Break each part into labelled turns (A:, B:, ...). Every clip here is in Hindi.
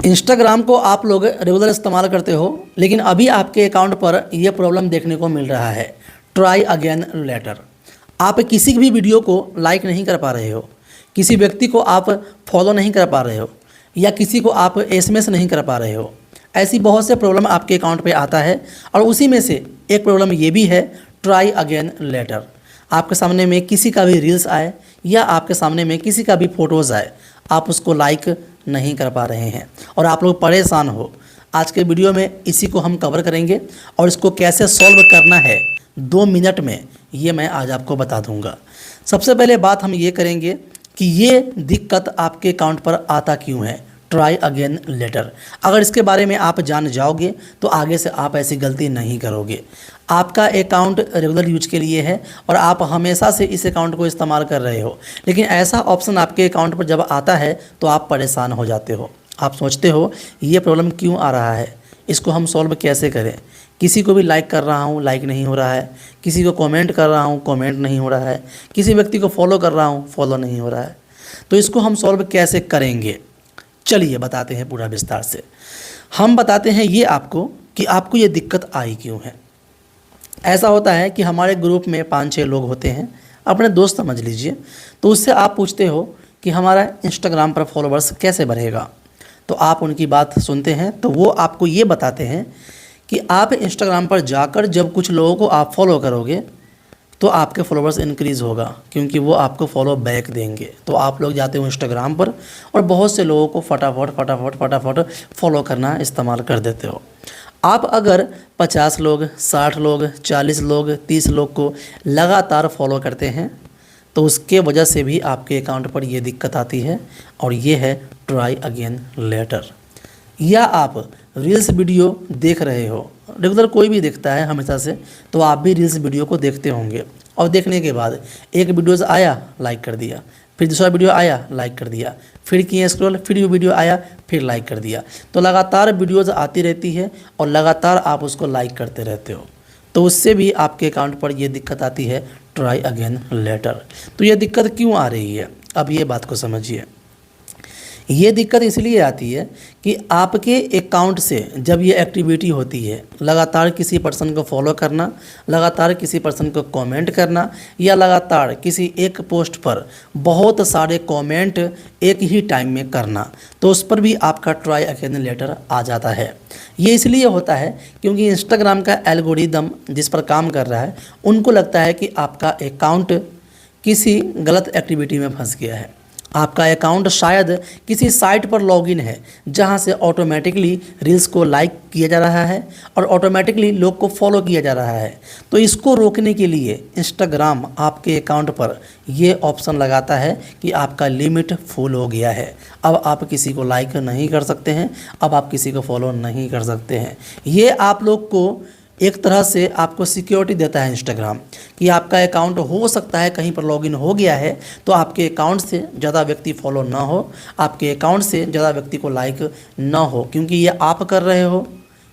A: इंस्टाग्राम को आप लोग रेगुलर इस्तेमाल करते हो, लेकिन अभी आपके अकाउंट पर यह प्रॉब्लम देखने को मिल रहा है, ट्राई अगेन लेटर। आप किसी भी वीडियो को लाइक नहीं कर पा रहे हो, किसी व्यक्ति को आप फॉलो नहीं कर पा रहे हो, या किसी को आप एसएमएस नहीं कर पा रहे हो। ऐसी बहुत से प्रॉब्लम आपके अकाउंट पे आता है, और उसी में से एक प्रॉब्लम ये भी है, ट्राई अगेन लेटर। आपके सामने में किसी का भी रील्स आए या आपके सामने में किसी का भी फ़ोटोज़ आए, आप उसको लाइक नहीं कर पा रहे हैं और आप लोग परेशान हो। आज के वीडियो में इसी को हम कवर करेंगे और इसको कैसे सॉल्व करना है 2 मिनट में, ये मैं आज आपको बता दूंगा। सबसे पहले बात हम ये करेंगे कि ये दिक्कत आपके अकाउंट पर आता क्यों है, ट्राई अगेन लेटर। अगर इसके बारे में आप जान जाओगे तो आगे से आप ऐसी गलती नहीं करोगे। आपका अकाउंट रेगुलर यूज के लिए है और आप हमेशा से इस अकाउंट को इस्तेमाल कर रहे हो, लेकिन ऐसा ऑप्शन आपके अकाउंट पर जब आता है तो आप परेशान हो जाते हो। आप सोचते हो ये प्रॉब्लम क्यों आ रहा है, इसको हम सॉल्व कैसे करें। किसी को भी लाइक कर रहा हूँ, लाइक नहीं हो रहा है। किसी को कमेंट कर रहा हूँ, कमेंट नहीं हो रहा है। किसी व्यक्ति को फॉलो कर रहा हूँ, फॉलो नहीं हो रहा है। तो इसको हम सॉल्व कैसे करेंगे, चलिए बताते हैं पूरा विस्तार से। हम बताते हैं ये आपको कि आपको ये दिक्कत आई क्यों है। ऐसा होता है कि हमारे ग्रुप में 5-6 लोग होते हैं, अपने दोस्त समझ लीजिए। तो उससे आप पूछते हो कि हमारा इंस्टाग्राम पर फॉलोअर्स कैसे बढ़ेगा। तो आप उनकी बात सुनते हैं तो वो आपको ये बताते हैं कि आप इंस्टाग्राम पर जाकर जब कुछ लोगों को आप फॉलो करोगे तो आपके फॉलोअर्स इंक्रीज़ होगा, क्योंकि वो आपको फॉलो बैक देंगे। तो आप लोग जाते हो इंस्टाग्राम पर और बहुत से लोगों को फटाफट फॉलो करना इस्तेमाल कर देते हो। आप अगर 50 लोग, 60 लोग, 40 लोग, 30 लोग को लगातार फॉलो करते हैं तो उसके वजह से भी आपके अकाउंट पर ये दिक्कत आती है, और ये है ट्राई अगेन लेटर। या आप रील्स वीडियो देख रहे हो, रेगुलर कोई भी देखता है हमेशा से, तो आप भी रील्स वीडियो को देखते होंगे, और देखने के बाद एक वीडियोज़ आया, लाइक कर दिया, फिर दूसरा वीडियो आया, लाइक कर दिया, फिर किए स्क्रॉल, फिर वीडियो आया, फिर लाइक कर दिया। तो लगातार वीडियोज़ आती रहती है और लगातार आप उसको लाइक करते रहते हो, तो उससे भी आपके अकाउंट पर ये दिक्कत आती है, ट्राई अगेन लेटर। तो ये दिक्कत क्यों आ रही है, अब ये बात को समझिए। ये दिक्कत इसलिए आती है कि आपके अकाउंट से जब ये एक्टिविटी होती है, लगातार किसी पर्सन को फॉलो करना, लगातार किसी पर्सन को कमेंट करना, या लगातार किसी एक पोस्ट पर बहुत सारे कमेंट एक ही टाइम में करना, तो उस पर भी आपका ट्राई अगेन लेटर आ जाता है। ये इसलिए होता है क्योंकि इंस्टाग्राम का एल्गोरिदम जिस पर काम कर रहा है, उनको लगता है कि आपका अकाउंट किसी गलत एक्टिविटी में फंस गया है। आपका अकाउंट शायद किसी साइट पर लॉगिन है जहां से ऑटोमेटिकली रील्स को लाइक किया जा रहा है और ऑटोमेटिकली लोग को फॉलो किया जा रहा है। तो इसको रोकने के लिए इंस्टाग्राम आपके अकाउंट पर ये ऑप्शन लगाता है कि आपका लिमिट फुल हो गया है, अब आप किसी को लाइक नहीं कर सकते हैं, अब आप किसी को फॉलो नहीं कर सकते हैं। ये आप लोग को एक तरह से आपको सिक्योरिटी देता है इंस्टाग्राम कि आपका अकाउंट हो सकता है कहीं पर लॉगिन हो गया है, तो आपके अकाउंट से ज़्यादा व्यक्ति फॉलो ना हो, आपके अकाउंट से ज़्यादा व्यक्ति को लाइक ना हो, क्योंकि ये आप कर रहे हो,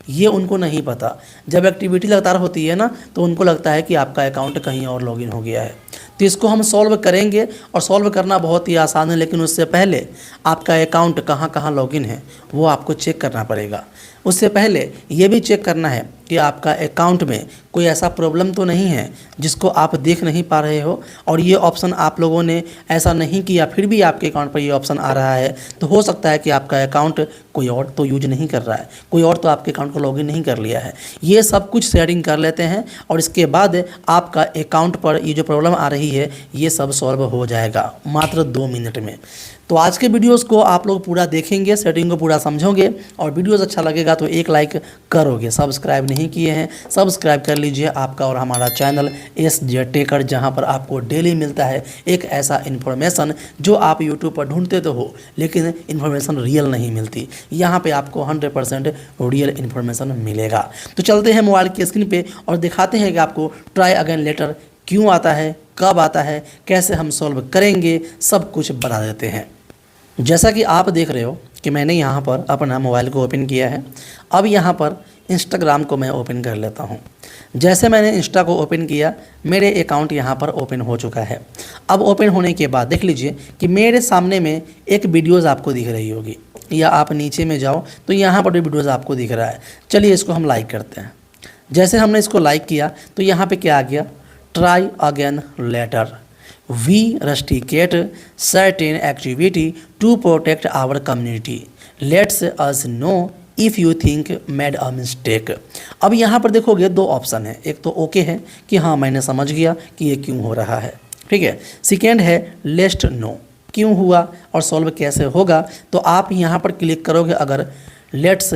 A: ये उनको नहीं पता। जब एक्टिविटी लगातार होती है ना, तो उनको लगता है कि आपका अकाउंट कहीं और लॉगिन हो गया है। तो इसको हम सॉल्व करेंगे, और सॉल्व करना बहुत ही आसान है, लेकिन उससे पहले आपका अकाउंट कहाँ कहाँ लॉगिन है वो आपको चेक करना पड़ेगा। उससे पहले ये भी चेक करना है कि आपका अकाउंट में कोई ऐसा प्रॉब्लम तो नहीं है जिसको आप देख नहीं पा रहे हो, और ये ऑप्शन आप लोगों ने ऐसा नहीं किया फिर भी आपके अकाउंट पर ये ऑप्शन आ रहा है। तो हो सकता है कि आपका अकाउंट कोई और तो यूज नहीं कर रहा है, कोई और तो आपके अकाउंट को लॉगिन नहीं कर लिया है। ये सब कुछ सेटिंग कर लेते हैं और इसके बाद आपका अकाउंट पर ये जो प्रॉब्लम आ रही है ये सब सॉल्व हो जाएगा मात्र 2 मिनट में। तो आज के वीडियोस को आप लोग पूरा देखेंगे, सेटिंग को पूरा समझोगे, और वीडियोस अच्छा लगेगा तो एक लाइक करोगे। सब्सक्राइब नहीं किए हैं, सब्सक्राइब कर लीजिए आपका और हमारा चैनल SJ टेकर, जहां पर आपको डेली मिलता है एक ऐसा इन्फॉर्मेशन जो आप यूट्यूब पर ढूंढते तो हो, लेकिन इन्फॉर्मेशन रियल नहीं मिलती। यहाँ पे आपको 100% रियल इन्फॉर्मेशन मिलेगा। तो चलते हैं मोबाइल की स्क्रीन पे और दिखाते हैं कि आपको ट्राई अगेन लेटर क्यों आता है, कब आता है, कैसे हम सॉल्व करेंगे, सब कुछ बता देते हैं। जैसा कि आप देख रहे हो कि मैंने यहाँ पर अपना मोबाइल को ओपन किया है। अब यहाँ पर इंस्टाग्राम को मैं ओपन कर लेता हूँ। जैसे मैंने इंस्टा को ओपन किया, मेरे अकाउंट यहाँ पर ओपन हो चुका है। अब ओपन होने के बाद देख लीजिए कि मेरे सामने में एक वीडियोज़ आपको दिख रही होगी। या आप नीचे में जाओ तो यहाँ पर भी वीडियोज़ आपको दिख रहा है। चलिए इसको हम लाइक करते हैं। जैसे हमने इसको लाइक किया तो यहाँ पे क्या आ गया, try again later, we restrict certain activity to protect our community, let's us know if you think made a mistake. अब यहाँ पर देखोगे दो ऑप्शन है, एक तो ओके है कि हाँ मैंने समझ गया कि ये क्यों हो रहा है, ठीक है। सेकेंड है लेट्स नो, क्यों हुआ और सॉल्व कैसे होगा। तो आप यहाँ पर क्लिक करोगे अगर लेट्स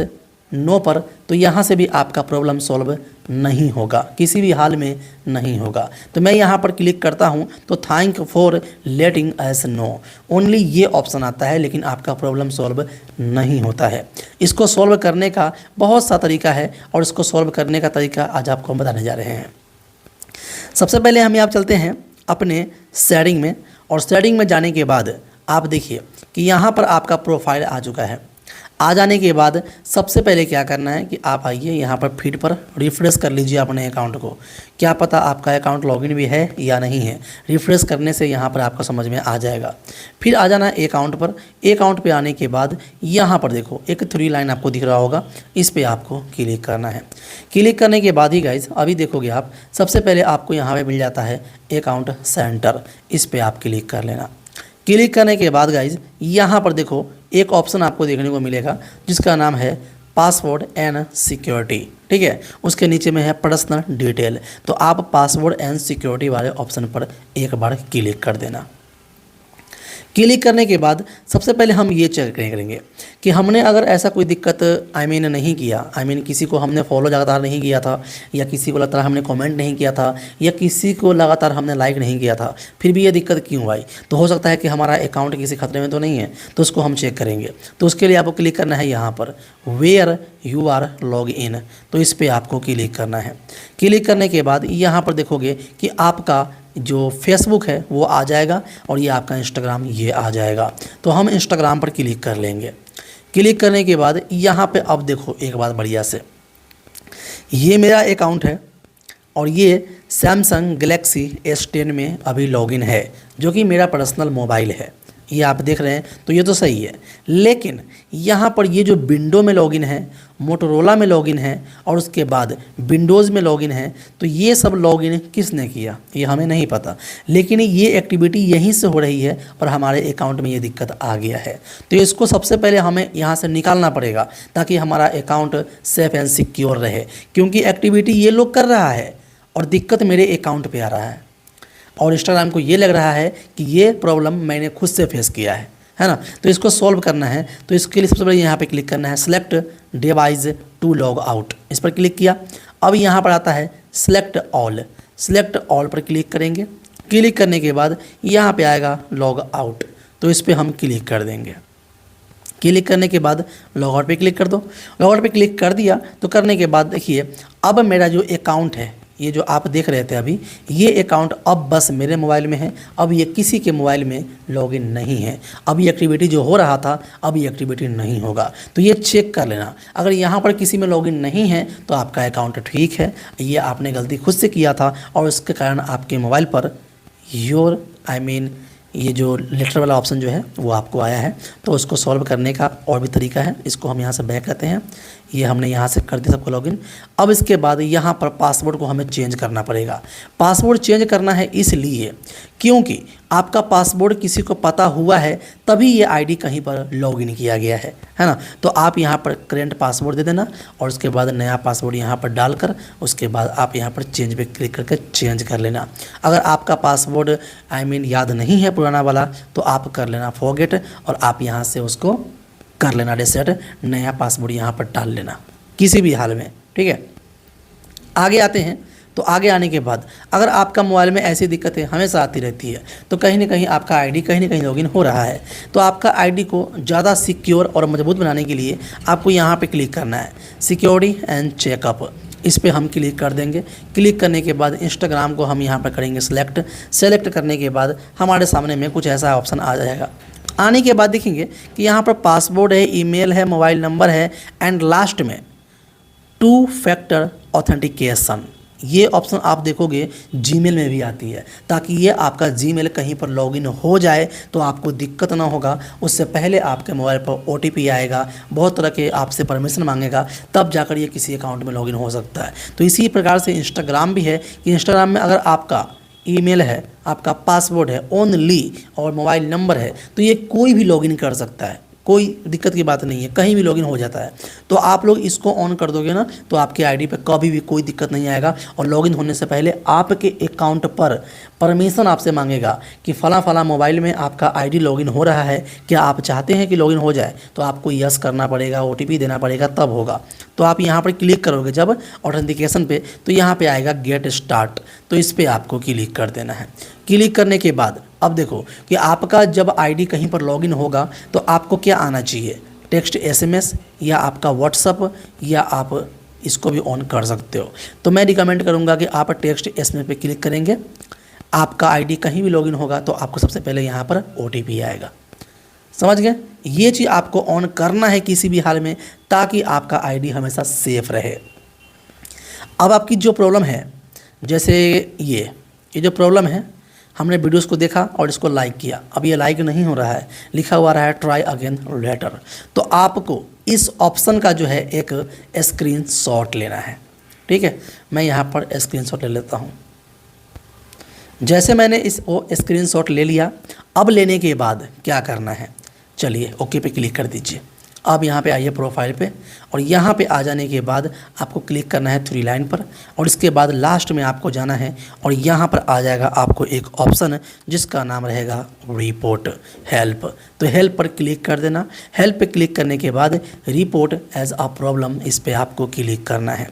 A: नो पर, तो यहाँ से भी आपका प्रॉब्लम सॉल्व नहीं होगा, किसी भी हाल में नहीं होगा। तो मैं यहाँ पर क्लिक करता हूँ तो thank for letting us know, only ये ऑप्शन आता है, लेकिन आपका प्रॉब्लम सॉल्व नहीं होता है। इसको सॉल्व करने का बहुत सा तरीका है और इसको सॉल्व करने का तरीका आज आपको हम बताने जा रहे हैं। सबसे पहले हम यहाँ चलते हैं अपने सेटिंग में, और सेटिंग में जाने के बाद आप देखिए कि यहाँ पर आपका प्रोफाइल आ चुका है। आ जाने के बाद सबसे पहले क्या करना है कि आप आइए यहाँ पर फीड पर रिफ़्रेश कर लीजिए अपने अकाउंट को। क्या पता आपका अकाउंट लॉगिन भी है या नहीं है, रिफ़्रेश करने से यहाँ पर आपको समझ में आ जाएगा। फिर आ जाना है अकाउंट पर। अकाउंट पे आने के बाद यहाँ पर देखो एक 3 लाइन आपको दिख रहा होगा, इस पर आपको क्लिक करना है। क्लिक करने के बाद ही गाइज अभी देखोगे आप, सबसे पहले आपको यहाँ पर मिल जाता है अकाउंट सेंटर, इस पर आप क्लिक कर लेना। क्लिक करने के बाद गाइज यहाँ पर देखो एक ऑप्शन आपको देखने को मिलेगा जिसका नाम है पासवर्ड एंड सिक्योरिटी, ठीक है। उसके नीचे में है पर्सनल डिटेल, तो आप पासवर्ड एंड सिक्योरिटी वाले ऑप्शन पर एक बार क्लिक कर देना। क्लिक करने के बाद सबसे पहले हम ये चेक करेंगे कि हमने अगर ऐसा कोई दिक्कत नहीं किया, किसी को हमने फॉलो लगातार नहीं किया था, या किसी को लगातार हमने कमेंट नहीं किया था, या किसी को लगातार हमने लाइक नहीं किया था, फिर भी ये दिक्कत क्यों आई, तो हो सकता है कि हमारा अकाउंट किसी खतरे में तो नहीं है, तो उसको हम चेक करेंगे। तो उसके लिए आपको क्लिक करना है यहाँ पर where you are log in, तो इस पर आपको क्लिक करना है। क्लिक करने के बाद यहाँ पर देखोगे कि आपका जो फेसबुक है वो आ जाएगा और ये आपका इंस्टाग्राम ये आ जाएगा। तो हम इंस्टाग्राम पर क्लिक कर लेंगे। क्लिक करने के बाद यहाँ पे अब देखो एक बात बढ़िया से, ये मेरा अकाउंट है और ये सैमसंग गैलेक्सी S10 में अभी लॉगिन है, जो कि मेरा पर्सनल मोबाइल है। ये आप देख रहे हैं तो ये तो सही है, लेकिन यहाँ पर ये जो विंडो में लॉगिन है, मोटोरोला में लॉगिन है और उसके बाद विंडोज़ में लॉगिन है, तो ये सब लॉगिन किसने किया ये हमें नहीं पता, लेकिन ये एक्टिविटी यहीं से हो रही है और हमारे अकाउंट में ये दिक्कत आ गया है। तो इसको सबसे पहले हमें यहाँ से निकालना पड़ेगा ताकि हमारा अकाउंट सेफ एंड सिक्योर रहे, क्योंकि एक्टिविटी ये लोग कर रहा है और दिक्कत मेरे अकाउंट पर आ रहा है और इंस्टाग्राम को ये लग रहा है कि ये प्रॉब्लम मैंने खुद से फेस किया है ना। तो इसको सॉल्व करना है, तो इसके लिए सबसे पहले यहाँ पे क्लिक करना है select device to log out, इस पर क्लिक किया। अब यहाँ पर आता है सेलेक्ट ऑल पर क्लिक करेंगे। क्लिक करने के बाद यहाँ पे आएगा लॉग आउट, तो इस पर हम क्लिक कर देंगे। क्लिक करने के बाद लॉग आउट पर क्लिक कर दो। लॉग आउट पर क्लिक कर दिया तो करने के बाद देखिए अब मेरा जो अकाउंट है, ये जो आप देख रहे थे अभी, ये अकाउंट अब बस मेरे मोबाइल में है, अब ये किसी के मोबाइल में लॉगिन नहीं है। अब ये एक्टिविटी जो हो रहा था अब ये एक्टिविटी नहीं होगा, तो ये चेक कर लेना। अगर यहाँ पर किसी में लॉगिन नहीं है तो आपका अकाउंट ठीक है, ये आपने गलती खुद से किया था और उसके कारण आपके मोबाइल पर ये जो लेटर वाला ऑप्शन जो है वो आपको आया है। तो उसको सॉल्व करने का और भी तरीका है, इसको हम यहाँ से बैक करते हैं। ये हमने यहाँ से कर दिया सबको लॉगिन। अब इसके बाद यहाँ पर पासवर्ड को हमें चेंज करना पड़ेगा। पासवर्ड चेंज करना है इसलिए क्योंकि आपका पासवर्ड किसी को पता हुआ है तभी ये आईडी कहीं पर लॉगिन किया गया है ना। तो आप यहाँ पर करेंट पासवर्ड दे देना और उसके बाद नया पासवर्ड यहाँ पर डालकर उसके बाद आप यहाँ पर चेंज पे क्लिक करके चेंज कर लेना। अगर आपका पासवर्ड याद नहीं है पुराना वाला तो आप कर लेना फॉरगेट और आप यहाँ से उसको कर लेना रीसेट, नया पासवर्ड यहाँ पर डाल लेना किसी भी हाल में, ठीक है। आगे आते हैं, तो आगे आने के बाद अगर आपका मोबाइल में ऐसी दिक्कतें हमेशा आती रहती है तो कहीं ना कहीं आपका आईडी कहीं ना कहीं लॉगिन हो रहा है, तो आपका आईडी को ज़्यादा सिक्योर और मजबूत बनाने के लिए आपको यहाँ पे क्लिक करना है सिक्योरिटी एंड चेकअप, इस पर हम क्लिक कर देंगे। क्लिक करने के बाद इंस्टाग्राम को हम यहाँ पर करेंगे सेलेक्ट करने के बाद हमारे सामने में कुछ ऐसा ऑप्शन आ जाएगा। आने के बाद देखेंगे कि यहाँ पर पासवर्ड है, ईमेल है, मोबाइल नंबर है एंड लास्ट में 2 फैक्टर ऑथेंटिकेशन, ये ऑप्शन आप देखोगे जीमेल में भी आती है, ताकि ये आपका जीमेल कहीं पर लॉगिन हो जाए तो आपको दिक्कत ना होगा। उससे पहले आपके मोबाइल पर OTP आएगा, बहुत तरह के आपसे परमिशन मांगेगा, तब जाकर ये किसी अकाउंट में लॉगिन हो सकता है। तो इसी प्रकार से इंस्टाग्राम भी है कि इंस्टाग्राम में अगर आपका ईमेल है, आपका पासवर्ड है ओनली और मोबाइल नंबर है, तो ये कोई भी लॉगिन कर सकता है, कोई दिक्कत की बात नहीं है, कहीं भी लॉगिन हो जाता है। तो आप लोग इसको ऑन कर दोगे ना, तो आपके आईडी पे कभी भी कोई दिक्कत नहीं आएगा। और लॉगिन होने से पहले आपके अकाउंट पर परमिशन आपसे मांगेगा कि फ़ला मोबाइल में आपका आईडी लॉगिन हो रहा है, क्या आप चाहते हैं कि लॉगिन हो जाए, तो आपको यस करना पड़ेगा, OTP देना पड़ेगा, तब होगा। तो आप यहाँ पर क्लिक करोगे जब ऑथेंटिकेशन पे, तो यहाँ पे आएगा गेट स्टार्ट, तो इस पर आपको क्लिक कर देना है। क्लिक करने के बाद अब देखो कि आपका जब आईडी कहीं पर लॉगिन होगा तो आपको क्या आना चाहिए, टेक्स्ट SMS या आपका WhatsApp, या आप इसको भी ऑन कर सकते हो। तो मैं रिकमेंड करूँगा कि आप टेक्स्ट SMS पे क्लिक करेंगे, आपका आईडी कहीं भी लॉगिन होगा तो आपको सबसे पहले यहाँ पर OTP आएगा। समझ गए? ये चीज़ आपको ऑन करना है किसी भी हाल में, ताकि आपका आईडी हमेशा सेफ रहे। अब आपकी जो प्रॉब्लम है, जैसे ये जो प्रॉब्लम है, हमने वीडियोस को देखा और इसको लाइक किया, अब ये लाइक नहीं हो रहा है, लिखा हुआ रहा है ट्राई अगेन लेटर। तो आपको इस ऑप्शन का जो है एक स्क्रीनशॉट लेना है। ठीक है, मैं यहाँ पर स्क्रीनशॉट ले लेता हूँ। जैसे मैंने इस स्क्रीनशॉट ले लिया, अब लेने के बाद क्या करना है, चलिए ओके पे क्लिक कर दीजिए। अब यहाँ पे आइए प्रोफाइल पे, और यहाँ पे आ जाने के बाद आपको क्लिक करना है 3 लाइन पर, और इसके बाद लास्ट में आपको जाना है और यहाँ पर आ जाएगा आपको एक ऑप्शन जिसका नाम रहेगा रिपोर्ट हेल्प। तो हेल्प पर क्लिक कर देना। हेल्प पे क्लिक करने के बाद रिपोर्ट एज अ प्रॉब्लम, इस पर आपको क्लिक करना है।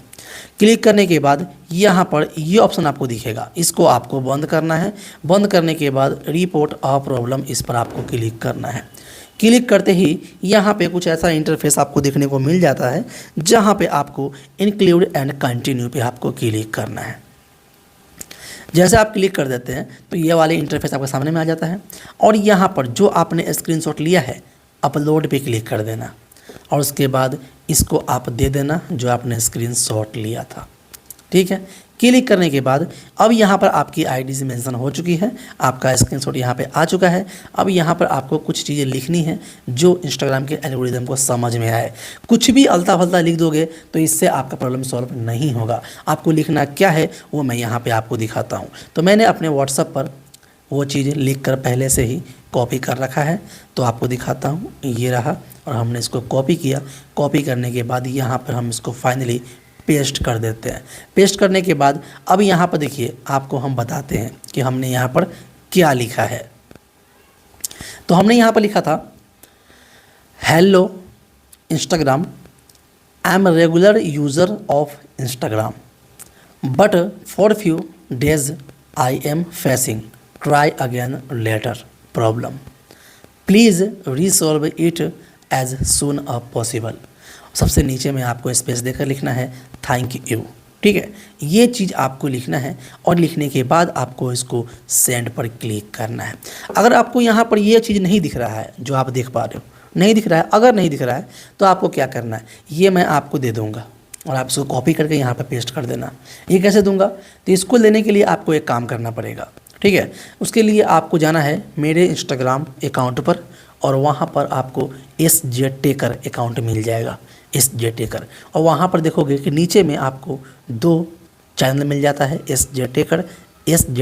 A: क्लिक करने के बाद यहाँ पर ये ऑप्शन आपको दिखेगा, इसको आपको बंद करना है। बंद करने के बाद रिपोर्ट अ प्रॉब्लम, इस पर आपको क्लिक करना है। क्लिक करते ही यहाँ पे कुछ ऐसा इंटरफेस आपको देखने को मिल जाता है, जहाँ पे आपको इंक्लूड एंड कंटिन्यू पे आपको क्लिक करना है। जैसे आप क्लिक कर देते हैं तो ये वाले इंटरफेस आपके सामने में आ जाता है, और यहाँ पर जो आपने स्क्रीनशॉट लिया है अपलोड पे क्लिक कर देना, और उसके बाद इसको आप दे देना जो आपने स्क्रीनशॉट लिया था। ठीक है, क्लिक करने के बाद अब यहाँ पर आपकी आईडी से मेंशन हो चुकी है, आपका स्क्रीनशॉट यहाँ पे आ चुका है। अब यहाँ पर आपको कुछ चीज़ें लिखनी है जो इंस्टाग्राम के एल्गोरिदम को समझ में आए। कुछ भी अलता फलता लिख दोगे तो इससे आपका प्रॉब्लम सॉल्व नहीं होगा। आपको लिखना क्या है वो मैं यहाँ पर आपको दिखाता हूँ। तो मैंने अपने व्हाट्सएप पर वो चीज़ लिख कर पहले से ही कॉपी कर रखा है, तो आपको दिखाता हूँ। ये रहा, और हमने इसको कॉपी किया। कॉपी करने के बाद यहाँ पर हम इसको फाइनली पेस्ट कर देते हैं। पेस्ट करने के बाद अब यहाँ पर देखिए, आपको हम बताते हैं कि हमने यहाँ पर क्या लिखा है। तो हमने यहाँ पर लिखा था, hello Instagram, I am regular user of Instagram, but for few days I am facing try again later problem, please resolve it as soon a possible. सबसे नीचे में आपको स्पेस देकर लिखना है थैंक यू। ठीक है, ये चीज़ आपको लिखना है, और लिखने के बाद आपको इसको सेंड पर क्लिक करना है। अगर आपको यहाँ पर ये चीज़ नहीं दिख रहा है जो आप देख पा रहे हो, नहीं दिख रहा है, अगर नहीं दिख रहा है तो आपको क्या करना है, ये मैं आपको दे दूँगा और आप इसको कॉपी करके यहाँ पर पेस्ट कर देना। ये कैसे दूँगा, तो इसको लेने के लिए आपको एक काम करना पड़ेगा। ठीक है, उसके लिए आपको जाना है मेरे इंस्टाग्राम अकाउंट पर, और वहाँ पर आपको SJ टेकर अकाउंट मिल जाएगा, SJ टेकर। और वहाँ पर देखोगे कि नीचे में आपको 2 चैनल मिल जाता है, SJ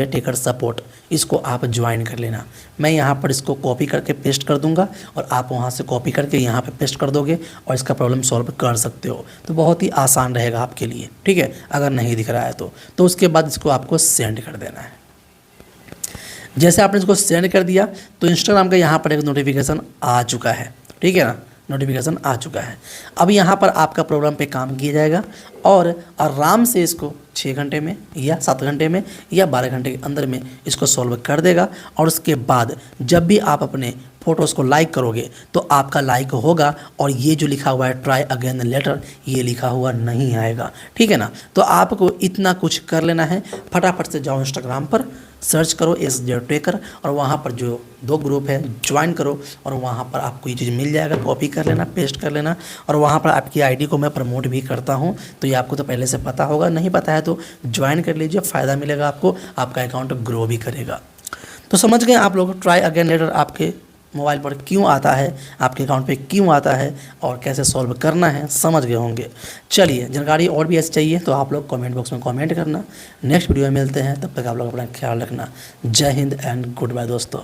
A: टेकर सपोर्ट। इसको आप ज्वाइन कर लेना। मैं यहाँ पर इसको कॉपी करके पेस्ट कर दूंगा, और आप वहाँ से कॉपी करके यहाँ पे पेस्ट कर दोगे और इसका प्रॉब्लम सॉल्व कर सकते हो। तो बहुत ही आसान रहेगा आपके लिए। ठीक है, अगर नहीं दिख रहा है तो उसके बाद इसको आपको सेंड कर देना है। जैसे आपने इसको सेंड कर दिया तो इंस्टाग्राम का यहाँ पर एक नोटिफिकेशन आ चुका है। ठीक है ना, नोटिफिकेशन आ चुका है। अब यहाँ पर आपका प्रॉब्लम पे काम किया जाएगा, और आराम से इसको 6 घंटे में या 7 घंटे में या 12 घंटे के अंदर में इसको सॉल्व कर देगा। और उसके बाद जब भी आप अपने फ़ोटोज़ को लाइक करोगे तो आपका लाइक होगा, और ये जो लिखा हुआ है ट्राई अगेन लेटर, ये लिखा हुआ नहीं आएगा, ठीक है ना। तो आपको इतना कुछ कर लेना है, फटाफट से जाओ इंस्टाग्राम पर, सर्च करो SJ ट्रेकर, और वहाँ पर जो 2 ग्रुप है ज्वाइन करो, और वहाँ पर आपको ये चीज़ मिल जाएगा, कॉपी कर लेना, पेस्ट कर लेना, और वहाँ पर आपकी आईडी को मैं प्रमोट भी करता हूँ, तो ये आपको तो पहले से पता होगा, नहीं पता है तो ज्वाइन कर लीजिए, फ़ायदा मिलेगा आपको, आपका अकाउंट ग्रो भी करेगा। तो समझ गए आप लोग ट्राई अगेन लेटर आपके मोबाइल पर क्यों आता है, आपके अकाउंट पे क्यों आता है, और कैसे सॉल्व करना है, समझ गए होंगे। चलिए, जानकारी और भी ऐसी चाहिए तो आप लोग कमेंट बॉक्स में कमेंट करना। नेक्स्ट वीडियो में मिलते हैं, तब तक आप लोग अपना ख्याल रखना। जय हिंद एंड गुड बाय दोस्तों।